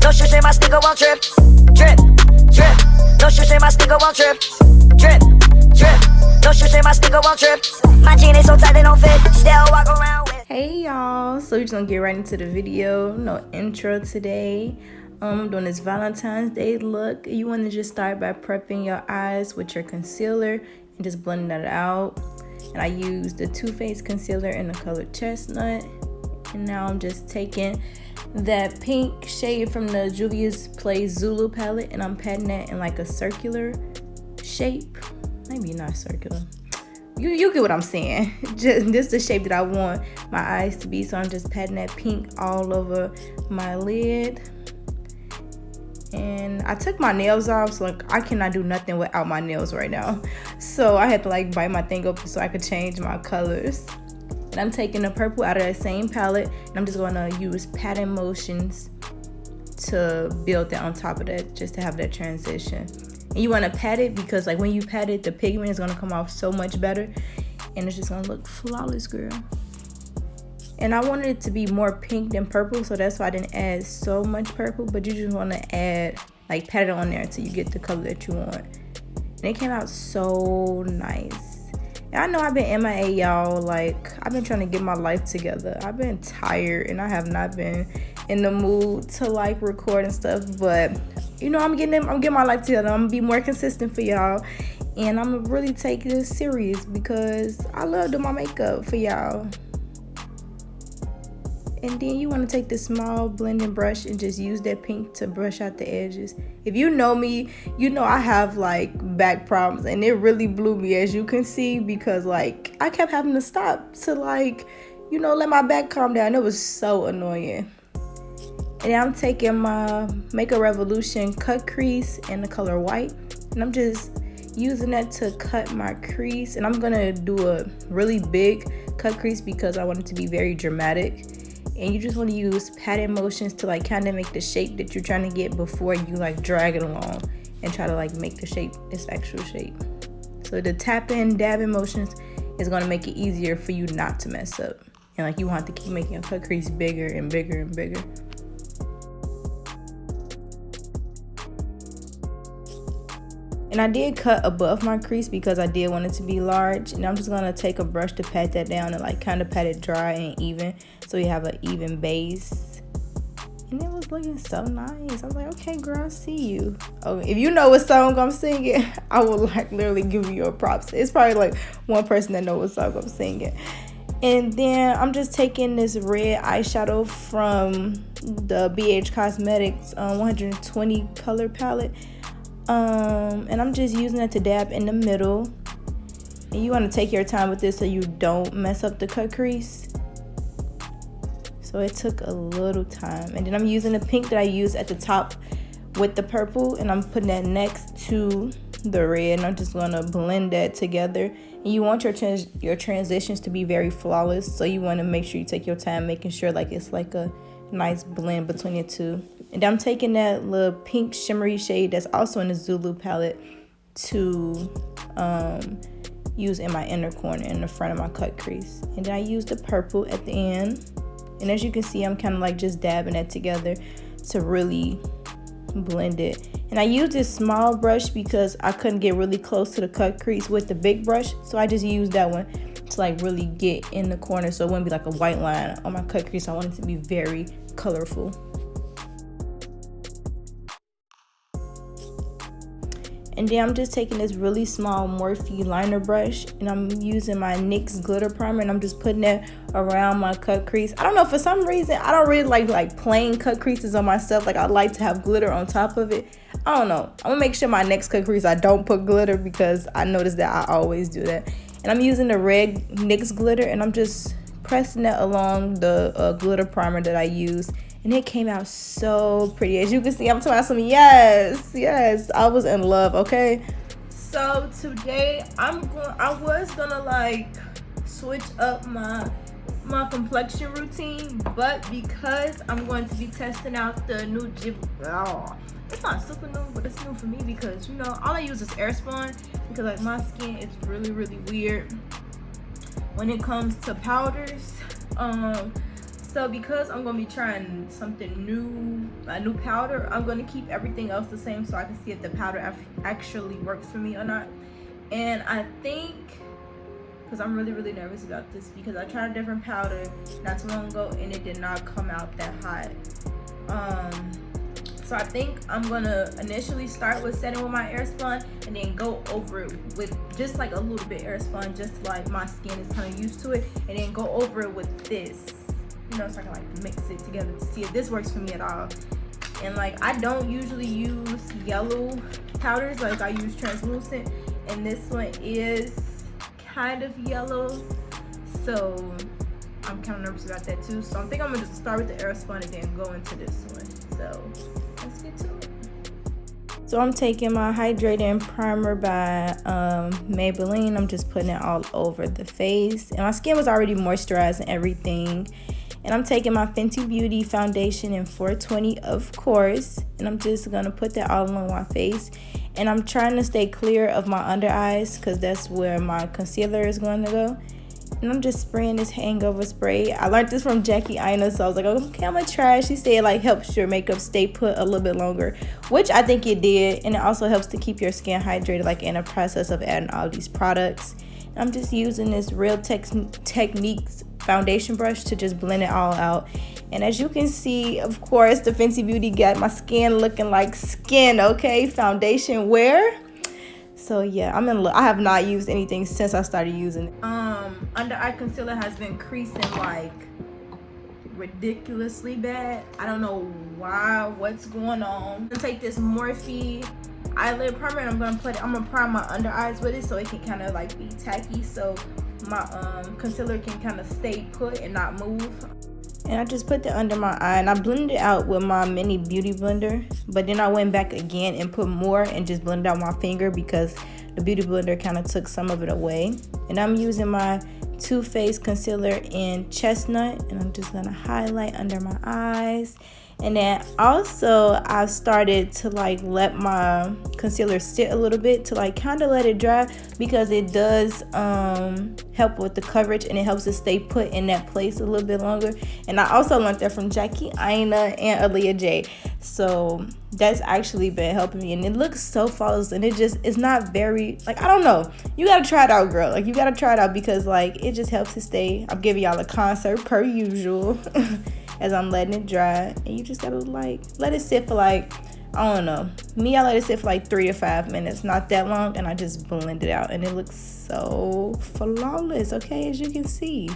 No shoes in my sneaker won't trip. Drip, drip. No shoes in my sneaker won't trip. Drip, drip. No shoes in my sneaker won't trip. My jeans ain't so tight they don't fit. Still walk around with. Hey y'all, so we're just gonna get right into the video. No intro today. I'm doing this Valentine's Day look. You want to just start by prepping your eyes with your concealer and just blending that out. And I used the Too Faced concealer in the color Chestnut. And now I'm just taking that pink shade from the Juvias Play Zulu palette and I'm patting that in like a circular shape. Maybe not circular. You get what I'm saying. Just this is the shape that I want my eyes to be. So I'm just patting that pink all over my lid. And I took my nails off, so like I cannot do nothing without my nails right now. So I had to like bite my thing open so I could change my colors. And I'm taking the purple out of that same palette, and I'm just gonna use patting motions to build that on top of that, just to have that transition. And you wanna pat it because like when you pat it, the pigment is gonna come off so much better, and it's just gonna look flawless, girl. And I wanted it to be more pink than purple, so that's why I didn't add so much purple, but you just want to add, like pat it on there until you get the color that you want. And it came out so nice. And I know I've been MIA, y'all. Like, I've been trying to get my life together. I've been tired and I have not been in the mood to like record and stuff, but you know, I'm getting my life together. I'm gonna be more consistent for y'all. And I'm gonna really take this serious because I love doing my makeup for y'all. And then you want to take this small blending brush and just use that pink to brush out the edges. If you know me, you know I have like back problems, and it really blew me, as you can see, because like I kept having to stop to like, you know, let my back calm down. It was so annoying. And I'm taking my Makeup Revolution cut crease in the color white, and I'm just using that to cut my crease. And I'm gonna do a really big cut crease because I want it to be very dramatic. And you just want to use patting motions to like kind of make the shape that you're trying to get before you like drag it along and try to like make the shape its actual shape. So the tapping, dabbing motions is going to make it easier for you not to mess up. And like you want to keep making your cut crease bigger and bigger and bigger. And I did cut above my crease because I did want it to be large. And I'm just going to take a brush to pat that down and like kind of pat it dry and even, so you have an even base. And it was looking so nice. I was like, okay, girl, I see you. Oh, if you know what song I'm singing, I will like literally give you your props. It's probably like one person that knows what song I'm singing. And then I'm just taking this red eyeshadow from the BH Cosmetics 120 color palette. And I'm just using it to dab in the middle. And you want to take your time with this so you don't mess up the cut crease. So it took a little time. And then I'm using the pink that I used at the top with the purple, and I'm putting that next to the red, and I'm just going to blend that together. And you want your transitions to be very flawless, so you want to make sure you take your time making sure like it's like a nice blend between the two. And I'm taking that little pink shimmery shade that's also in the Zulu palette to use in my inner corner in the front of my cut crease. And then I use the purple at the end. And as you can see, I'm kind of like just dabbing that together to really blend it. And I used this small brush because I couldn't get really close to the cut crease with the big brush. So I just used that one to like really get in the corner so it wouldn't be like a white line on my cut crease. I want it to be very colorful. And then I'm just taking this really small Morphe liner brush, and I'm using my NYX glitter primer, and I'm just putting that around my cut crease. I don't know, for some reason I don't really like plain cut creases on myself. Like I like to have glitter on top of it. I don't know. I'm gonna make sure my next cut crease I don't put glitter because I noticed that I always do that. And I'm using the red NYX glitter, and I'm just pressing that along the glitter primer that I used. And it came out so pretty. As you can see, I'm talking about some yes, I was in love, okay? So today I was gonna like switch up my complexion routine, but because I'm going to be testing out the new it's not super new, but it's new for me because, you know, all I use is Airspun because like my skin is really weird when it comes to powders. So because I'm gonna be trying something new, a new powder, I'm gonna keep everything else the same so I can see if the powder actually works for me or not. And I think, because I'm really nervous about this, because I tried a different powder not too long ago and it did not come out that hot. So I think I'm gonna initially start with setting with my Airspun and then go over it with just like a little bit Airspun, just like my skin is kind of used to it, and then go over it with this, you know, so I can like mix it together to see if this works for me at all. And like, I don't usually use yellow powders, like I use translucent, and this one is kind of yellow, so I'm kind of nervous about that too. So I think I'm gonna just start with the Airspun and then go into this one. So let's get to it. So I'm taking my hydrating primer by Maybelline. I'm just putting it all over the face, and my skin was already moisturized and everything. And I'm taking my Fenty Beauty foundation in 420, of course, and I'm just gonna put that all on my face. And I'm trying to stay clear of my under eyes because that's where my concealer is going to go. And I'm just spraying this hangover spray. I learned this from Jackie Anya, so I was like, okay, I'm gonna try. She said it like helps your makeup stay put a little bit longer, which I think it did. And it also helps to keep your skin hydrated, like in the process of adding all these products. And I'm just using this Real Techniques foundation brush to just blend it all out. And as you can see, of course, the Fenty Beauty got my skin looking like skin, okay? Foundation wear. So yeah, I'm in love. I have not used anything since I started using it. Under eye concealer has been creasing like ridiculously bad. I don't know why, what's going on. I'm gonna take this Morphe eyelid primer and I'm gonna prime my under eyes with it so it can kind of like be tacky, so my concealer can kind of stay put and not move. And I just put it under my eye and I blended it out with my mini beauty blender, but then I went back again and put more and just blended out my finger because the beauty blender kind of took some of it away. And I'm using my Too Faced concealer in Chestnut, and I'm just gonna highlight under my eyes. And then also I started to like let my concealer sit a little bit to like kind of let it dry, because it does help with the coverage and it helps it stay put in that place a little bit longer. And I also learned that from Jackie Ina and Aaliyah J, so that's actually been helping me, and it looks so flawless. And it's not very, like, I don't know, you gotta try it out, girl. Like, you gotta try it out because like it just helps it stay. I'm giving y'all a concert per usual as I'm letting it dry, and you just gotta like let it sit for like, I don't know, I let it sit for like 3 to 5 minutes, not that long, and I just blend it out and it looks so flawless, okay, as you can see.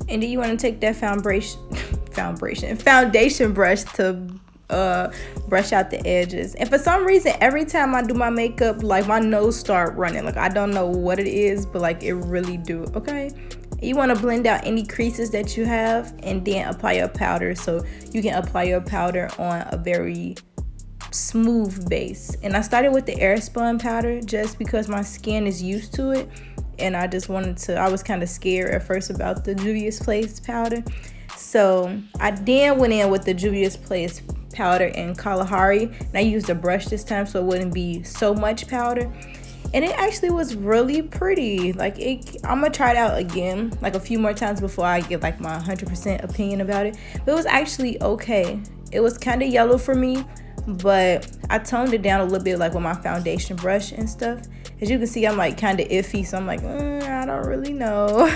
And then you want to take that foundation brush to brush out the edges. And for some reason, every time I do my makeup, like my nose start running. Like, I don't know what it is, but like it really do. Okay, you want to blend out any creases that you have and then apply your powder, so you can apply your powder on a very smooth base. And I started with the Airspun powder just because my skin is used to it, and I just wanted to, I was kind of scared at first about the Juvias Place powder, so I then went in with the Juvias Place powder in Kalahari, and I used a brush this time so it wouldn't be so much powder, and it actually was really pretty. Like, I'm gonna try it out again like a few more times before I give like my 100% opinion about it, but it was actually okay. It was kind of yellow for me, but I toned it down a little bit like with my foundation brush and stuff. As you can see, I'm like kind of iffy, so I'm like, I don't really know.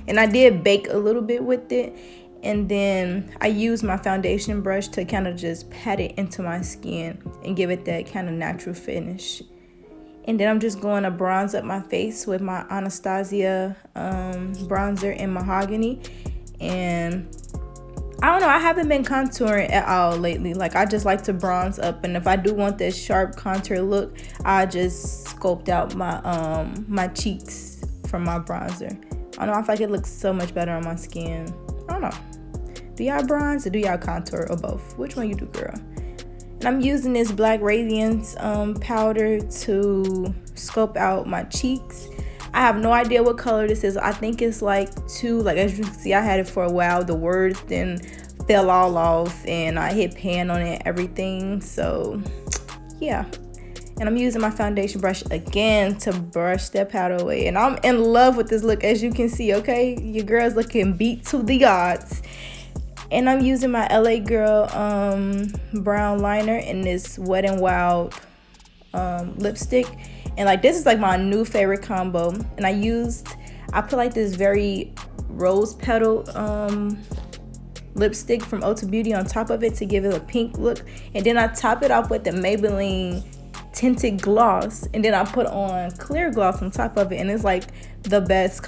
And I did bake a little bit with it, and then I used my foundation brush to kind of just pat it into my skin and give it that kind of natural finish. And then I'm just going to bronze up my face with my Anastasia bronzer in Mahogany. And I don't know, I haven't been contouring at all lately. Like, I just like to bronze up, and if I do want this sharp contour look, I just sculpt out my my cheeks from my bronzer. I don't know, I feel like it looks so much better on my skin. I don't know. Do y'all bronze or do y'all contour or both? Which one you do, girl? And I'm using this Black Radiance powder to sculpt out my cheeks. I have no idea what color this is. I think it's like two, like as you can see, I had it for a while. The words then fell all off and I hit pan on it, everything. So yeah. And I'm using my foundation brush again to brush that powder away. And I'm in love with this look, as you can see, okay? Your girl's looking beat to the odds. And I'm using my LA Girl brown liner in this Wet n Wild lipstick. And like, this is like my new favorite combo. And I put like this very rose petal lipstick from Ulta Beauty on top of it to give it a pink look. And then I top it off with the Maybelline tinted gloss. And then I put on clear gloss on top of it. And it's like the best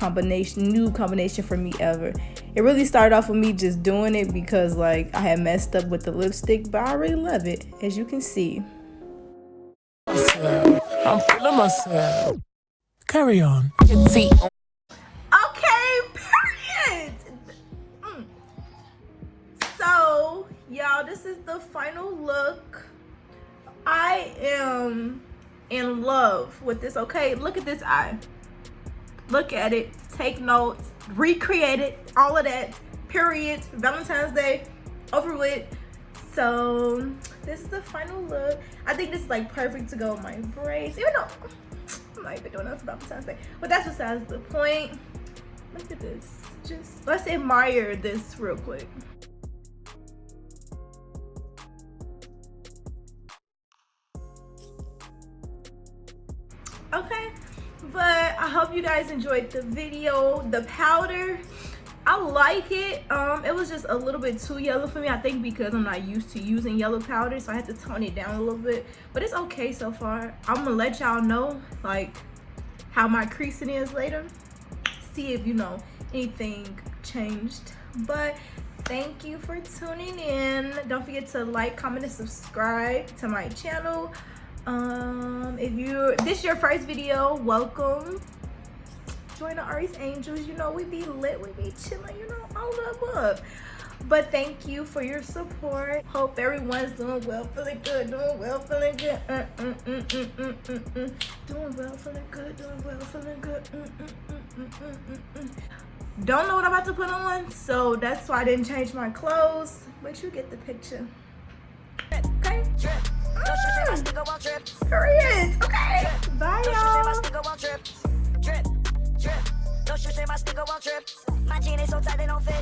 new combination for me ever. It really started off with me just doing it because like I had messed up with the lipstick. But I really love it, as you can see. I'm feeling myself. Carry on. Okay, period. So, y'all, this is the final look. I am in love with this, okay? Look at this eye. Look at it. Take notes. Recreate it. All of that. Period. Valentine's Day. Over with. So this is the final look. I think this is like perfect to go with my braids, even though I'm not even doing that for Valentine's Day, but that's besides the point. Look at this. Just let's admire this real quick. Okay, but I hope you guys enjoyed the video. The powder, I like it. It was just a little bit too yellow for me, I think, because I'm not used to using yellow powder, so I had to tone it down a little bit, but it's okay so far. I'm gonna let y'all know like how my creasing is later, see if anything changed. But thank you for tuning in. Don't forget to like, comment, and subscribe to my channel. If this is your first video, welcome. Join the Arii's Angels. We be lit, we be chilling, all the above. But thank you for your support. Hope everyone's doing well, feeling good, doing well, feeling good. Doing well, feeling good, doing well, feeling good. Don't know what I'm about to put on, so that's why I didn't change my clothes, but you get the picture. Okay? Period. Okay. Bye, y'all. Drip. No shoes in my sneaker won't trip. My jeans ain't so tight they don't fit.